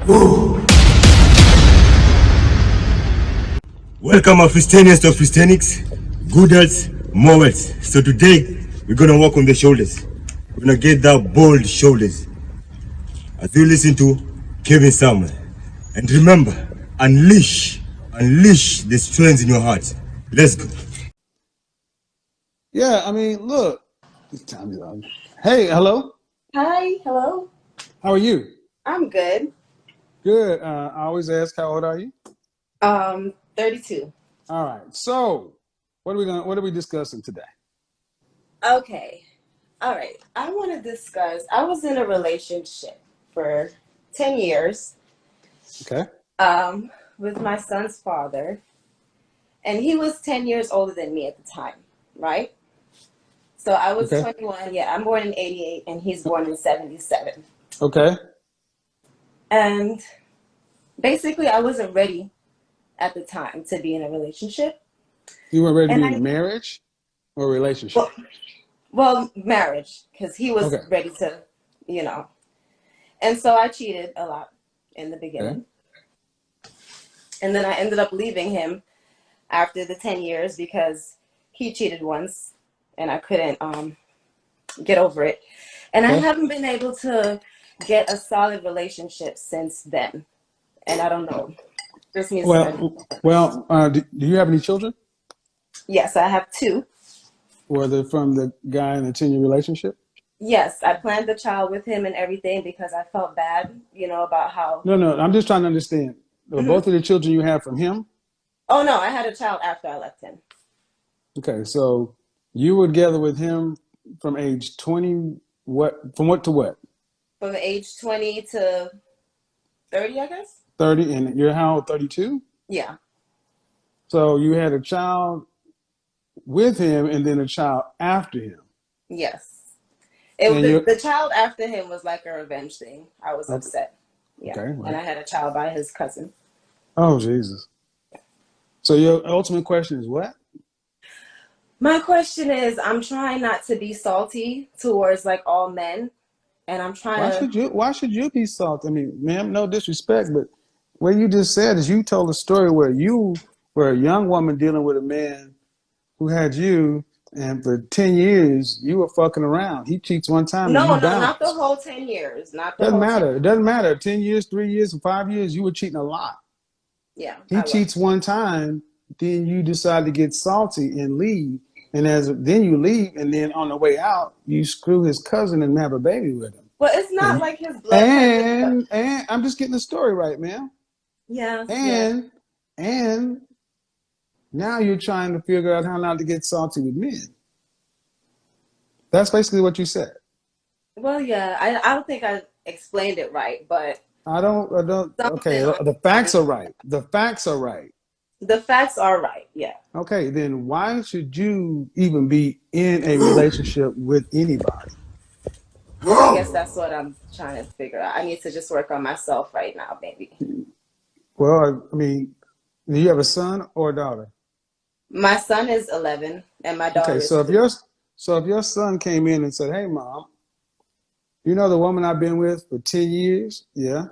Welcome AFRISTHENIANS to AFRISTHENICS, good health, more wealth. So today, we're gonna work on the shoulders. We're gonna get that bold shoulders. As you listen to Kevin Samuel. And remember, unleash the strength in your heart. Let's go. Yeah, I mean, look. Hey, hello. Hi, hello. How are you? I'm good. Good. I always ask, how old are you? 32. All right. So, what are we discussing today? Okay. All right. I want to discuss. I was in a relationship for 10 years Okay. with my son's father, and he was 10 years older than me at the time, right? So I was Okay. 21. Yeah, I'm born in 88 and he's born in 77. Okay. And basically I wasn't ready at the time to be in a relationship. You weren't ready to And be in a marriage or a relationship? well, marriage, because he was Okay. ready to, you know. And so I cheated a lot in the beginning. Okay. And then I ended up leaving him after the 10 years because he cheated once and I couldn't get over it. And I Okay. haven't been able to get a solid relationship since then. And I don't know. This needs to. Do you have any children? Yes, I have two. Were they from the guy in the 10-year relationship? Yes, I planned the child with him and everything because I felt bad, about how. No. I'm just trying to understand. Were Mhm. both of the children you have from him? Oh, no, I had a child after I left him. Okay, so you were together with him from age 20, from what to what? From age 20 to 30, I guess. 30, and you're how old, 32? Yeah. So you had a child with him and then a child after him. Yes. And you're, The child after him was like a revenge thing. I was okay, upset. Yeah. okay, right. And I had a child by his cousin. Oh, Jesus. So your ultimate question is what? My question is, I'm trying not to be salty towards like all men. And I'm trying to. Why should you be salty? I mean, ma'am, no disrespect, but what you just said is you told a story where you were a young woman dealing with a man who had you, and for 10 years you were fucking around. He cheats one time and you No, not the bounce. whole 10 years. Not the Doesn't whole 10. matter. It doesn't matter. 10 years, 3 years, 5 years, you were cheating a lot. Yeah, He I was. cheats one time, then you decide to get salty and leave. And then you leave, and then on the way out, you screw his cousin and have a baby with him. Well, it's not And like his blood cousin. and I'm just getting the story right, man. Yeah, yeah. And now you're trying to figure out how not to get salty with men. That's basically what you said. Well, yeah, I don't think I explained it right, but I don't, okay, something on the facts are right. The facts are right. the facts are right. Yeah. Okay, then why should you even be in a relationship with anybody? I guess that's what I'm trying to figure out. I need to just work on myself right now, maybe. Well, I mean, do you have a son or a daughter? My son is 11 and my daughter Okay, is 3. so if your son came in and said, "Hey, mom, you know the woman I've been with for 10 years? Yeah.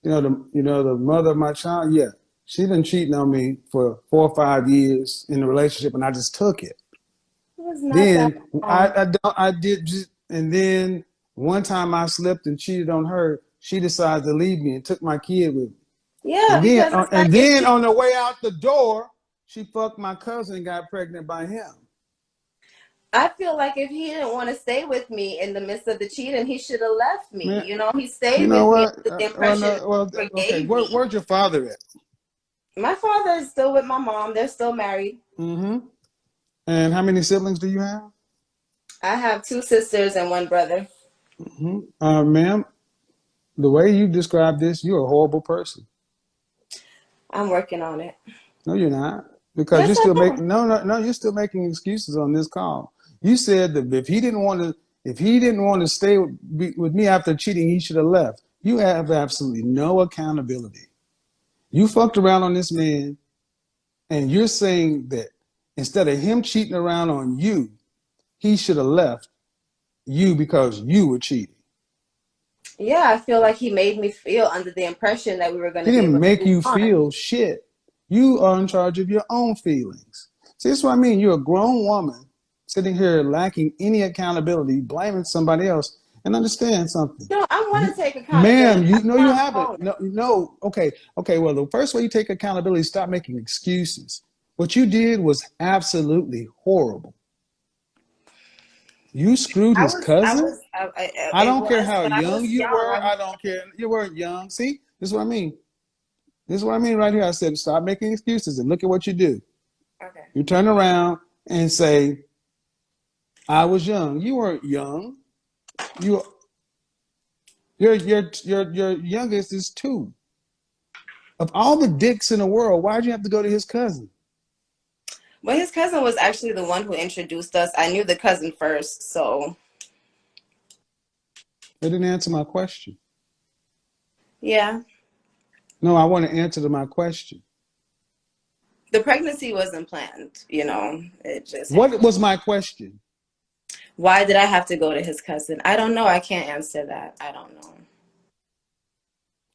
The mother of my child? Yeah. She been cheating on me for 4 or 5 years in the relationship, and I just took it. It was not that Then long. I did just, and then one time I slipped and cheated on her. She decided to leave me and took my kid with me. Yeah, because it's like And if then he, on the way out the door, she fucked my cousin and got pregnant by him. I feel like if he didn't want to stay with me in the midst of the cheating, he should have left me. Man, He you stayed know with me what? under the impression he Okay. forgave me. Where's your father at? My father is still with my mom. They're still married. Mm-hmm. And how many siblings do you have? I have 2 sisters and 1 brother. Mm-hmm. Ma'am, the way you describe this, you're a horrible person. I'm working on it. No, you're not, because Yes, you're I still am. making no. You're still making excuses on this call. You said that if he didn't want to stay with me after cheating, he should have left. You have absolutely no accountability. You fucked around on this man, and you're saying that instead of him cheating around on you, he should have left you because you were cheating. Yeah, I feel like he made me feel under the impression that we were going He to be able didn't to make move you on. feel shit. You are in charge of your own feelings. See, that's what I mean. You're a grown woman sitting here lacking any accountability, blaming somebody else. And understand something. No, I want You, to take ma'am, accountability. you That's know you why I'm haven't. calling. No, no. Okay, okay. Well, the first way you take accountability is stop making excuses. What you did was absolutely horrible. You screwed his cousin. I It don't care was, how but I young was you young. were. I don't care. You weren't young. See, this is what I mean. This is what I mean right here. I said, stop making excuses and look at what you do. Okay. You turn around and say, I was young. You weren't young. You, your youngest is 2. Of all the dicks in the world, why'd you have to go to his cousin? Well, his cousin was actually the one who introduced us. I knew the cousin first, so They didn't answer my question. yeah. No, I want to answer to my question. The pregnancy wasn't planned, you know. It just What happened. was my question? Why did I have to go to his cousin? I don't know. I can't answer that. I don't know.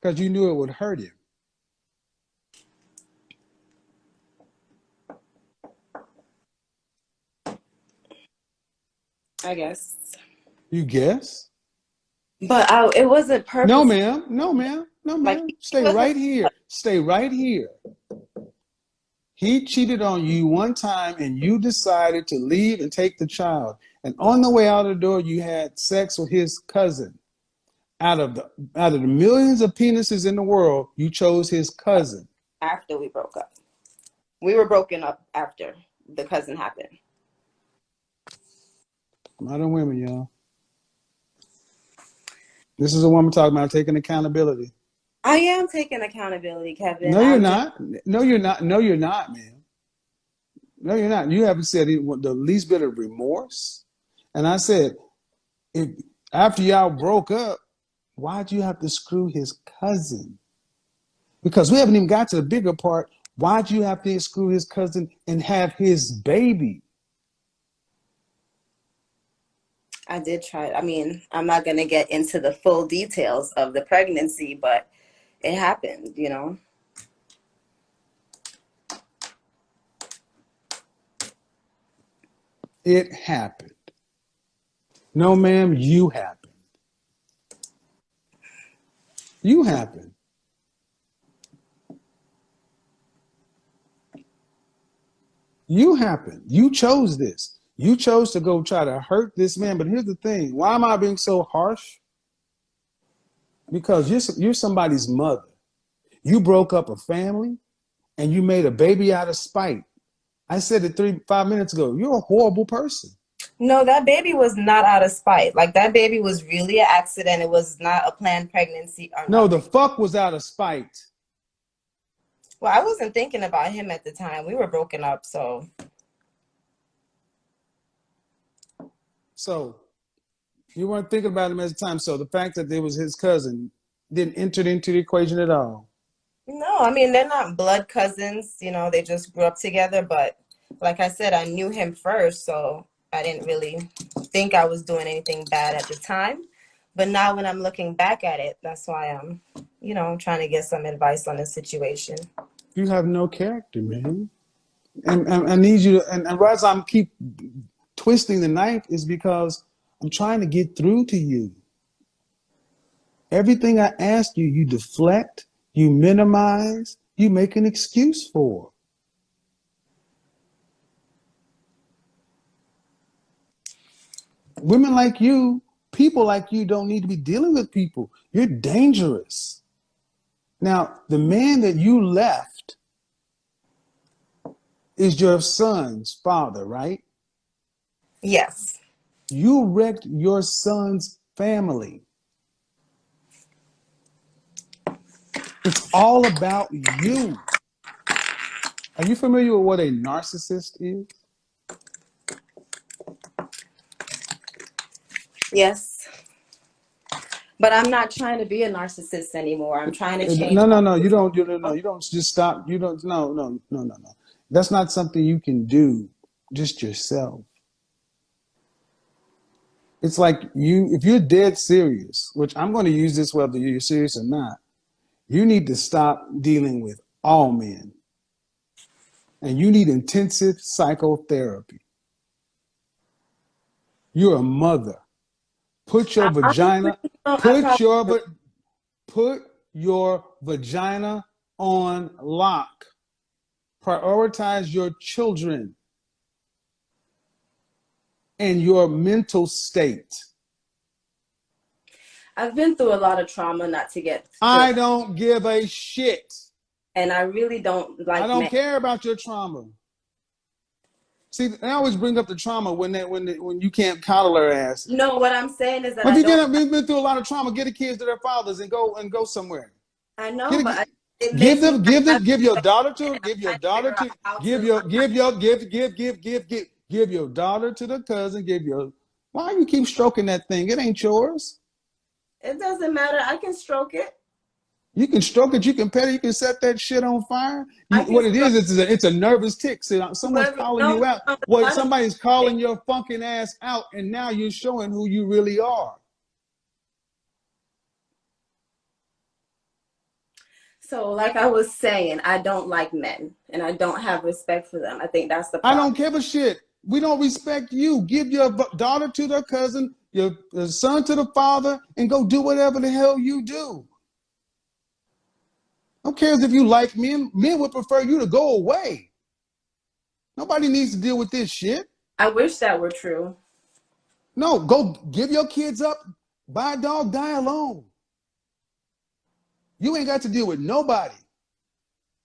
Because you knew it would hurt him. I guess. You guess? But it wasn't No, purposely. ma'am. No, ma'am. No, Like ma'am. he Stay wasn't. right here. Stay right here. He cheated on you one time and you decided to leave and take the child. And on the way out of the door, you had sex with his cousin. Out of the millions of penises in the world, you chose his cousin. After we broke up. We were broken up after the cousin happened. Modern women, y'all. This is a woman talking about taking accountability. I am taking accountability, Kevin. No, you're I'm just not. No, you're not. No, you're not, man. No, you're not. You haven't said the least bit of remorse. And I said, if after y'all broke up, why'd you have to screw his cousin? Because we haven't even got to the bigger part. Why'd you have to screw his cousin and have his baby? I did try. I mean, I'm not going to get into the full details of the pregnancy, but it happened, you know. It happened. No, ma'am, you happened. You happened. You happened. You chose this. You chose to go try to hurt this man. But here's the thing. Why am I being so harsh? Because you're somebody's mother. You broke up a family and you made a baby out of spite. I said it 5 minutes ago. You're a horrible person. No, that baby was not out of spite. Like that baby was really an accident. It was not a planned pregnancy or No, the nothing. fuck was out of spite. Well, I wasn't thinking about him at the time. We were broken up, so So you weren't thinking about him at the time. So the fact that it was his cousin didn't enter into the equation at all. no, I mean they're not blood cousins, you know, they just grew up together, but like I said, I knew him first, so I didn't really think I was doing anything bad at the time. But now when I'm looking back at it, that's why I'm, you know, trying to get some advice on the situation. You have no character, man. And I need you to, and as I'm keep twisting the knife is because I'm trying to get through to you. Everything I ask you, you deflect, you minimize, you make an excuse for. Women like you, people like you don't need to be dealing with people. You're dangerous. Now, the man that you left is your son's father, right? Yes. You wrecked your son's family. It's all about you. Are you familiar with what a narcissist is? Yes. But I'm not trying to be a narcissist anymore. I'm trying to change No, no, my no. You behavior. don't. No. You don't just stop. You don't. No, no, no, no, no. That's not something you can do just yourself. It's like if you're dead serious, which I'm going to use this whether you're serious or not, you need to stop dealing with all men. And you need intensive psychotherapy. You're a mother. Put your vagina, put your vagina on lock. Prioritize your children and your mental state. I've been through a lot of trauma not to get. I don't give a shit. And I really don't like. I don't care about your trauma. See, I always bring up the trauma when you can't coddle her ass. No, what I'm saying is that if you've been through a lot of trauma, get the kids to their fathers and go somewhere. I know, but give your daughter to the cousin. Why you keep stroking that thing? It ain't yours. It doesn't matter. I can stroke it. You can stroke it, you can pet it, you can set that shit on fire. What it is, it's a nervous tick. See, someone's calling you out. Somebody's calling your fucking ass out, and now you're showing who you really are. So, like I was saying, I don't like men, and I don't have respect for them. I think that's the problem. I don't give a shit. We don't respect you. Give your daughter to their cousin, your son to the father, and go do whatever the hell you do. Who cares if you like men? Men would prefer you to go away. Nobody needs to deal with this shit. I wish that were true. No, go give your kids up. Buy a dog, die alone. You ain't got to deal with nobody.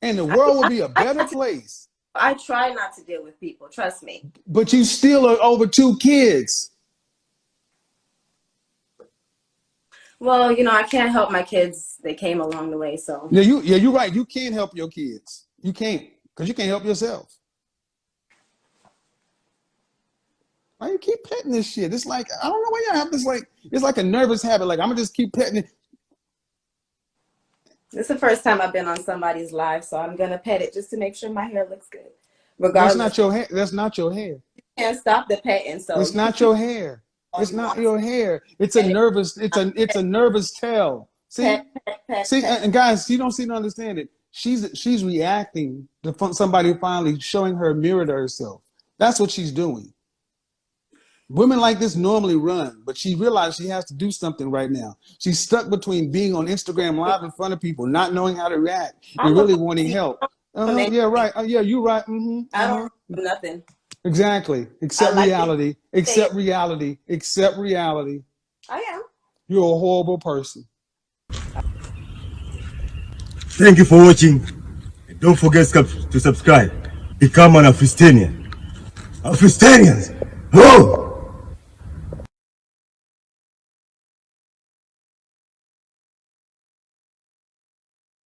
And the world will be a better place. I try not to deal with people, trust me. But you still are over 2 kids. Well, I can't help my kids. They came along the way, so. Yeah, you're right. You can't help your kids. You can't, because you can't help yourself. Why you keep petting this shit? It's like, I don't know why y'all have this, it's like a nervous habit. Like, I'm going to just keep petting it. This is the first time I've been on somebody's live, so I'm going to pet it just to make sure my hair looks good. Regardless. That's not your hair. That's not your hair. You can't stop the petting, so. It's not your hair. It's not your hair. It's a nervous. It's a nervous tail. See, and guys, you don't seem to understand it. She's reacting to somebody finally showing her a mirror to herself. That's what she's doing. Women like this normally run, but she realized she has to do something right now. She's stuck between being on Instagram Live in front of people, not knowing how to react, and really wanting help. Yeah, right. Yeah, you're right. I don't do nothing. Exactly. Accept reality. Accept reality. Accept reality. I am. You're a horrible person. Thank you for watching. Don't forget to subscribe. Become an AFRISTHENIAN. AFRISTHENIANS! Oh!